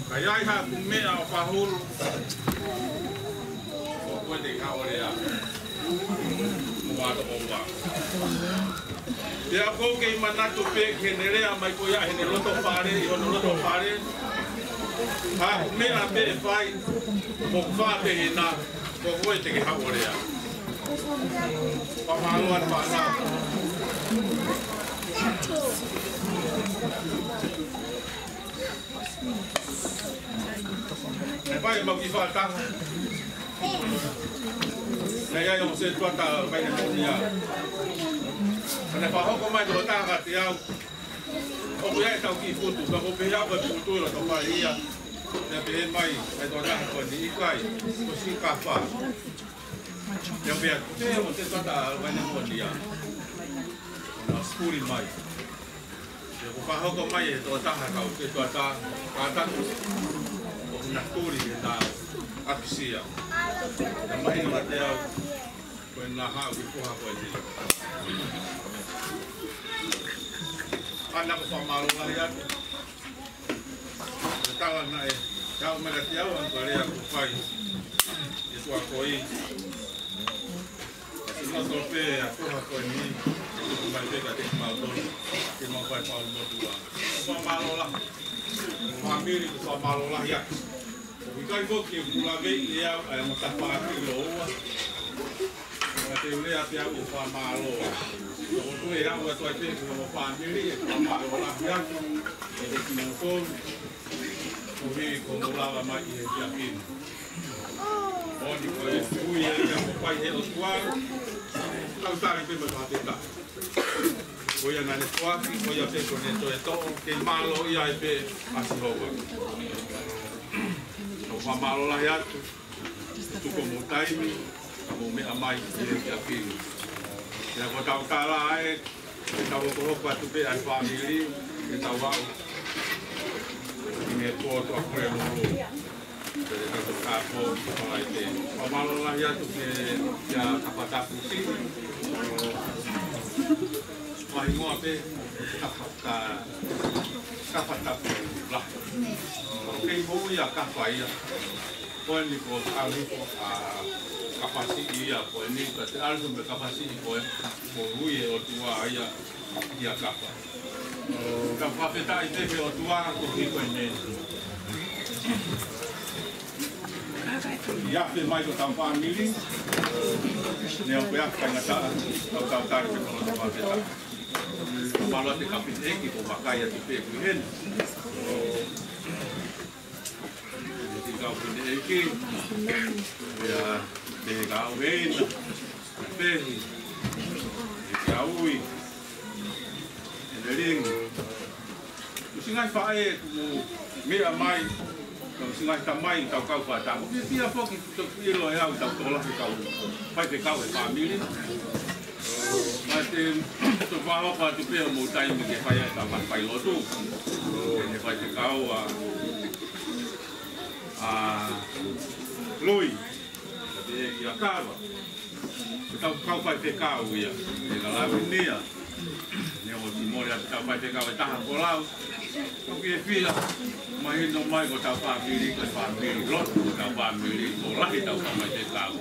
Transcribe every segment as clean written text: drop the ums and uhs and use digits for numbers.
Kaya ha kumea o pahuru. O koe ka orea. Muato owa. Pea kou kei manatu pe ke nerea mai koia he ne loto pare, i hono loto pare. Ha kumea pe e whai. Mo whate he nā. Ko koe te ke ha orea. Pamaroa whanau. E pai mau ki whātanga. Nei ai o se tuata pai ne monia. Ane whahoko mai tō tāga te au. Oku iai tau ki putu, ka hope iau ka putu ila tō pai ia. Nea pe he mai, ai tō tāga koe ni ikai, ko si ka wha. Nea pe te o te tuata pai ne monia. Nā skuri mai. Ko whahoko mai e tō tāga kau te tuata, ka tatu. Na turi na akisia. Na mai na te au ko na ha ki ko ha ko ni. Ana ko famalo la ya. Tala na e. Tau me te au an ko rea ko fai. E tua ko i. No so pe a ko ha ko ni. Ko mai te ka te mal do. Ke mo fai pa mo tua. Famalo la. Famiri ko famalo la ya. Kai ko ki pula ve ia mo ta pa ki lo wa. Ka te ule a te au fa malo. O tu era o tu te ko fa miri e fa malo la ya. E te ki mo ko. Ko vi ko mo la ma i e ya pin. O di ko e tu ia ka mo pai he o tua. Ka usa pe mo ta te ta. Ko ia na le tua ko ia te ko ne to ke malo ia e pe asi ho. O whamalo lahi atu, tuko mo taimi, ka mo mea mai e te apiri. Ia ko tau kāla ae, e tau okoroko atu pe ai whamiri, e tau au. I me tō toa kore moro, e te tau kāpo, whala i te. Whamalo lahi atu ke ia kapatapu si, wahi moa pe, kapatapu lahi. Kei hou ia kapa ia. Koe ni ko alipo a kapasi ia koe ni ka te alipo me kapasi koe ko hui e o tua ia ia kapa. Ka whapeta i tepe o tua ko ki koe nene. Ia pe mai ko tau whamiri. Ne o pe a whaingata tau tari pe kono te whapeta. Malo te kapiteki ko whakaia te pe kui hene. Kau pun eki, ya deh kau hena, pehi, kau ui, ering. Singai fae mu mea mai, kau singai tamai kau kau pada. Dia foki tu ilo ya utau tolah kau, pai te kau family. Macam tu bawa pada tu pea mu tai me ke fae tamat pai lotu, ne pai te kau Lui, ia kawa. Kau pai te kau ia, e la lawinia. Ne o timore a kau pai te kau e taha kolau. Kau ki e whia, mai no mai ko tau whamiri, ko whamiri lot, ko tau whamiri, ko lahi tau pai te kau.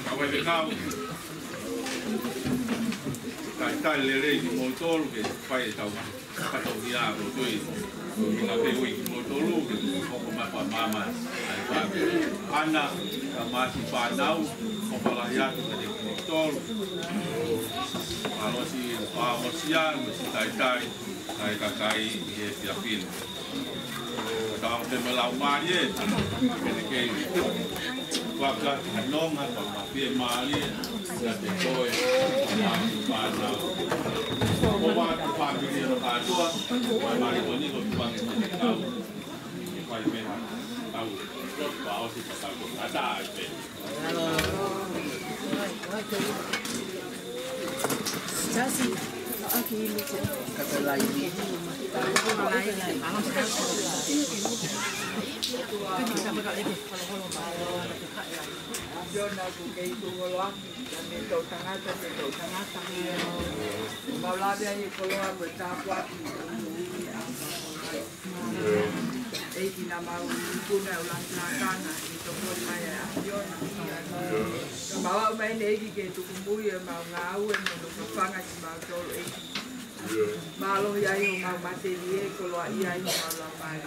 Kau pai te kau. Kai tai le rei ki mo tolu ke pai tau kato ia ko tui. Ina pe ui ki mo tolu ke ko mapa mama ai whamiri. Ana ka masi whanau, ko palahi atu ke te ki tolu. Alosi whamosia, masi tai tai, kai kakai i e Filipino. Tau te me lau mari e, kene kei. Waka anonga, whamapie mari e, ia te koe, masi whanau. Ko wātu whamiri e no kātua, mai mari koni ko tuangi te kau. I whai meha, tau, wa osi patako, ata ai pe. Jasi, aquí luce. Kata lain. Yo na ku kei tu ngoloa, me tau tangata, mau lawe ai koloa mo ta kwati. E kina mau kuna ulang kana itu pun maya apion bawa main egi ke tu kumbui mau ngau mau fanga si mau tol egi malo ya yo mau materie kalau ia yo mau mai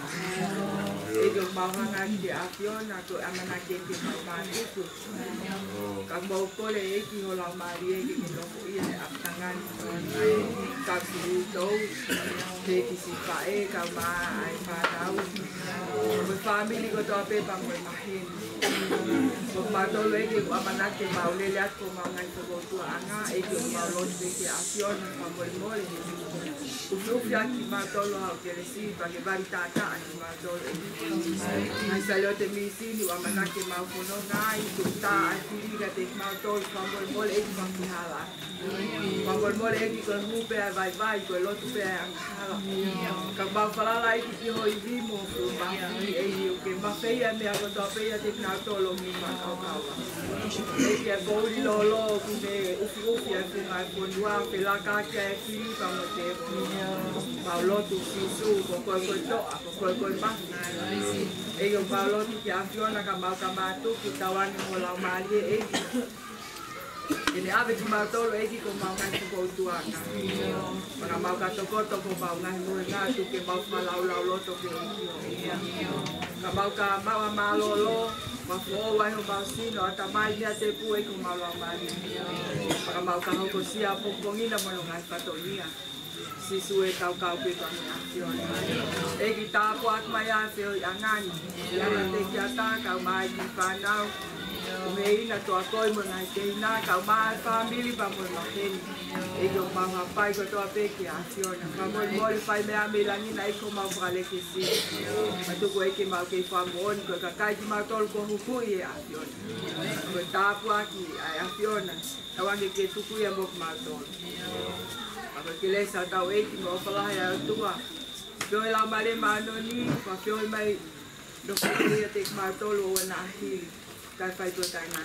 ego mau hanga di apion aku amana ke mau mati tu kan mau kole egi hola mari egi lo ia aptangan kan si do ke si pae ka ma ai pa tau family ko to ape pa mo mahin so pato legi amana ke mau le lat ko mau ngai ko tu anga ego mau lo de ke apion pa mo mo Ufia ki matolo au ke resi pa ke bari tata ani matolo ai salo te misi ni amana ke mau kono ngai tu ta ai ga te matolo pa mo mo e pa ki hala pa mo mo e ki ko mu pe vai vai ko lo tu pe hala ka ba fala lai ki ho i vi mo ko ba e o ke ba fe ya me a ko to pe ya te matolo mi ma ka ka e ke bo li lo lo ku me ufia ke mai ko wa pe la ka ke ki pa mo te Paulo tu fisu ko to ko ba e yo Paulo tu ki afiona ka ba ka ba tu ki tawani mo la mali e ini ave ki ma tolo e ki ko ma ngai ko tu aka para ma ka to ko ba ngai mo nga tu ke ba ma la lo to ke ka ma lo ma fo wa no ba si no ata mai ya te pu e ko ma la mali para ma ka ko si a po ngina mo ngai pa to nia si sue kau pe ka action e ki ta po at maya se angani ya te ki ata ka mai ki pa nau me ina to akoi mo ngai te na ka mai family pa mo ma ken e go ma ha pai ko to pe ki action ka mo mo pai me a me la ni nai ko ma frale ki si ma to ko e ki ma ke fa mo ko ka kai ki ma tol ko hu ku e action ko ta po aki action awange ke tu ku ya mo ma tol Ako kile sa tau e ki mo pala ya tua. Pio la mare mano ni, pa pio mai do ko ia te ma tolo na hi. Kai fai to tai na.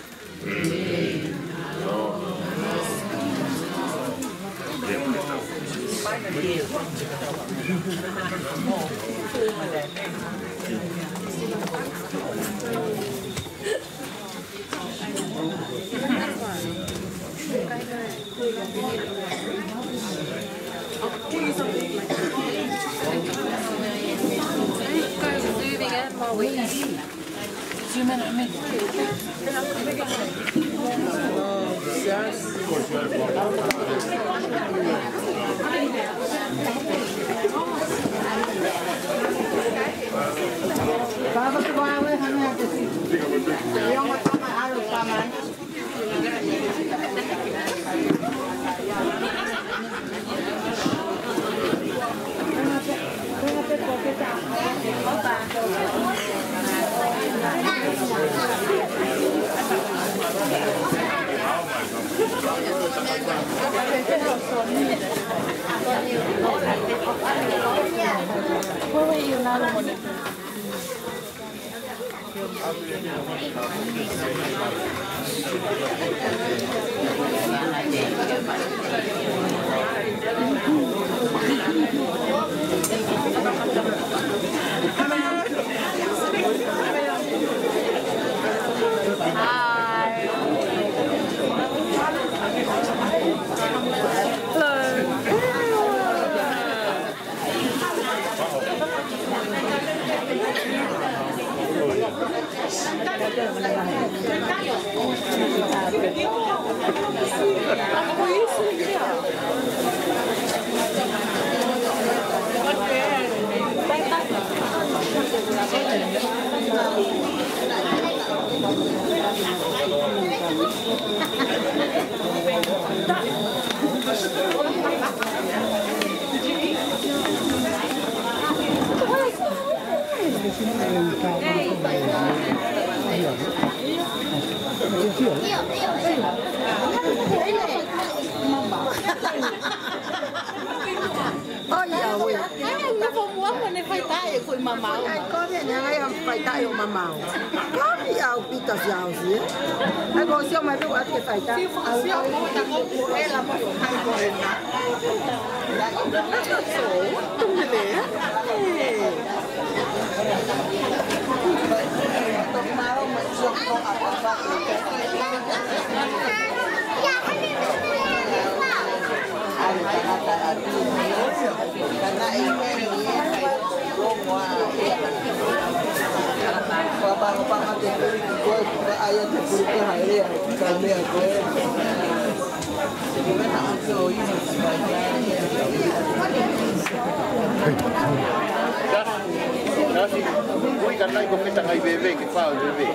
Kui ka nai ko kita ngai bebe ki fa bebe.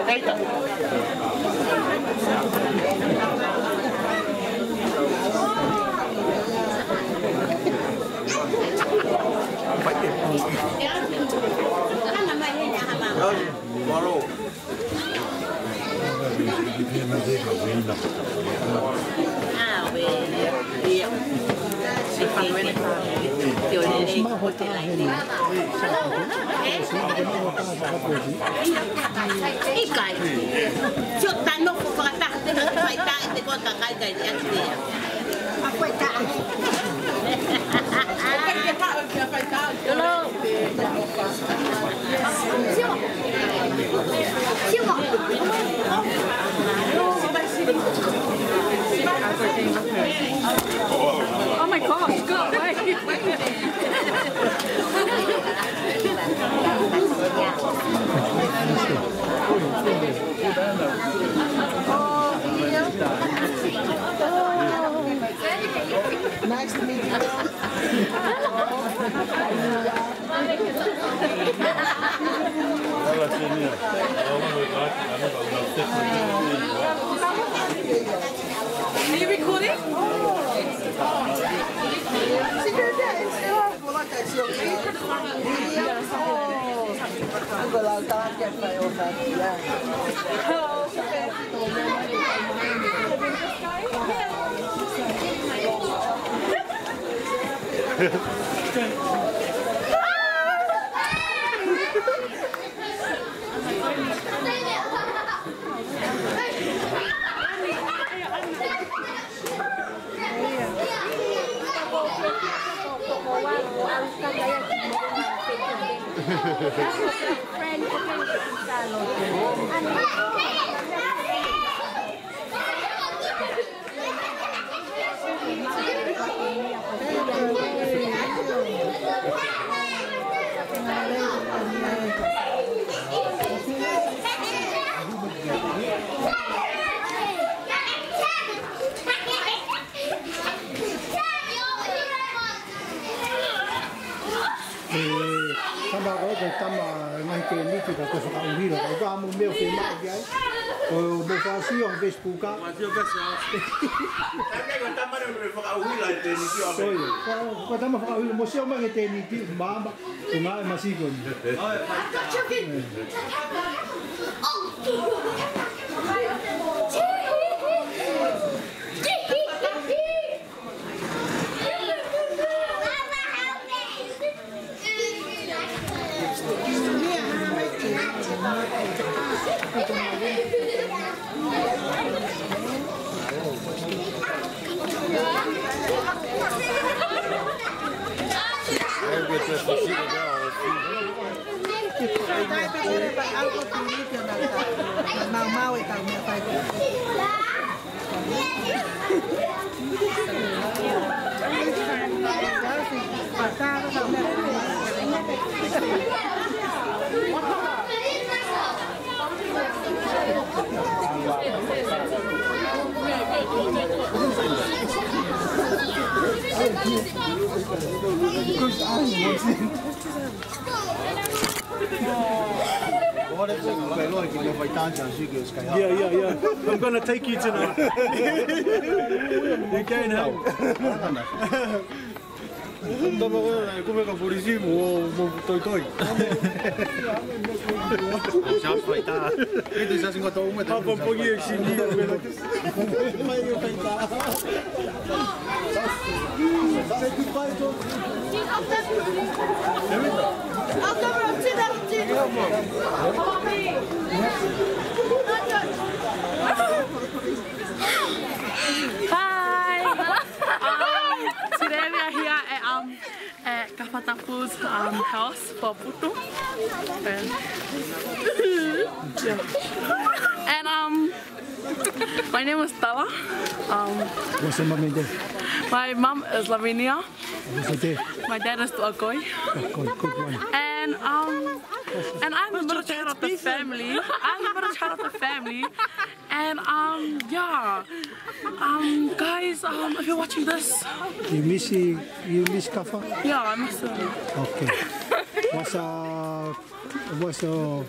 Kaita. Moro. Oh my gosh, go away. Nice to meet you. Are you recording? Tama ko kung tama ng kini kita ko sa kaunhiro. Ito among meu filma guys. O mo fasi ang Facebook ka. Masih kasi. Tapi kung tama na mo fa kaunhiro ito ni siya. So, ko tama fa kaunhiro mo siya mga teniti mama kuma masigon. Yeah. I'm gonna take you tonight. You can help. Tama ko na, kung may kapolisi mo toy. Siya fighta. Ito isa sing ko mo. Habang pogi sini. May yung fighta. Say goodbye to. Hi! Today we are here at Kapatapu's house for Putu. And My name is Stella. What's your mommy name? My mom is Lavinia. What's your dad? My dad is Tuakoi. Good one. And I'm the middle child of the family. And yeah. Guys, if you're watching this. You miss Kafa? Yeah, I miss him. Okay. What's your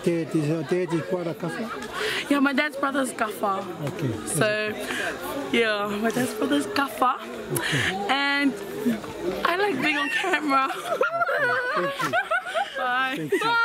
dad? Is your dad is part of Kafa? Yeah, my dad's brother is Kafa. Okay. So, yeah, my dad's brother is Kafa. Okay. And I like being on camera. Okay. Thank you. Bye. Thank you. Bye.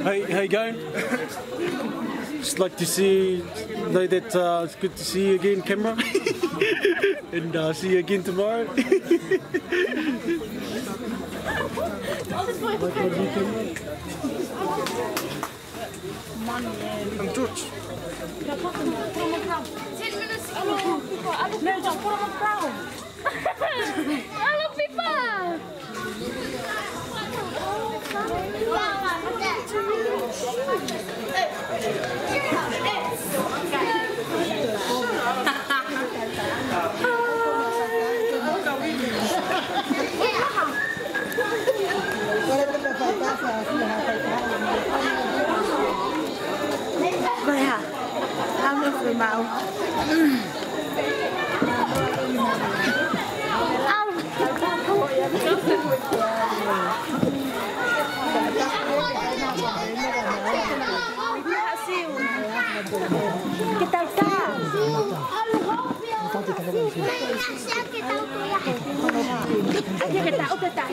Hey, how you going? Just like to know that it's good to see you again, camera, and see you again tomorrow. I'm George. Hello, people! Coi hả? Ao nước với màu. Kita tak. Aja kita udah tak.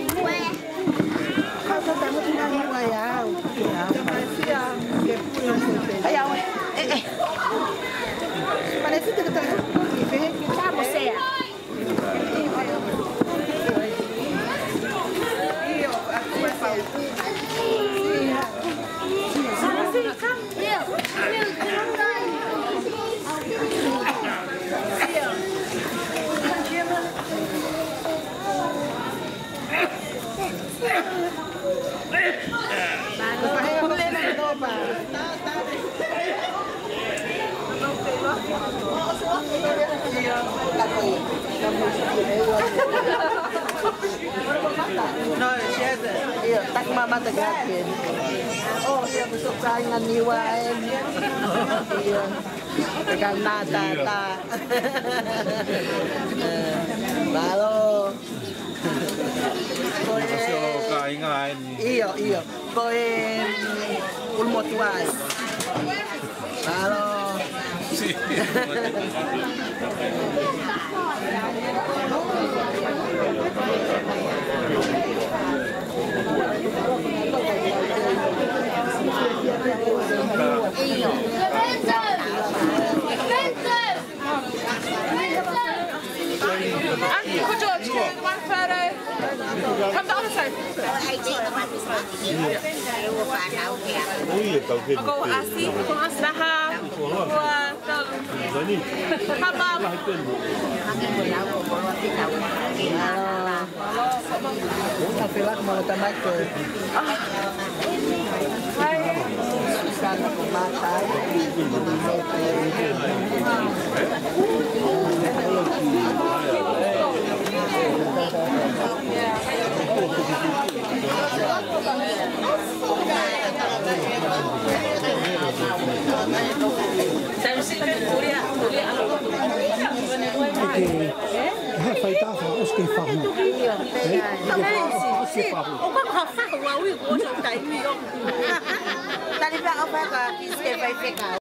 Kau tak mau tinggal di mana ya? Ayo, mana sih kita? Kita mau saya. Iyo, aku mau. Sana sih kan? Iyo. No, siya. Iyo, tak mama tagakin. Oh, iya besok saingan niwain. Iya. Tegang nata. Halo. Iyo. Koe ulmo tuai. Halo. Could George do one photo? Come the other side. I'll go Asi, Saha, Hamam. Kapilak mau tamat ke. Susah nak matai. fai ta fa os ke fa no o ka ka fa wa wi o so kai mi o tani ba o fa ka ki se vai fe ka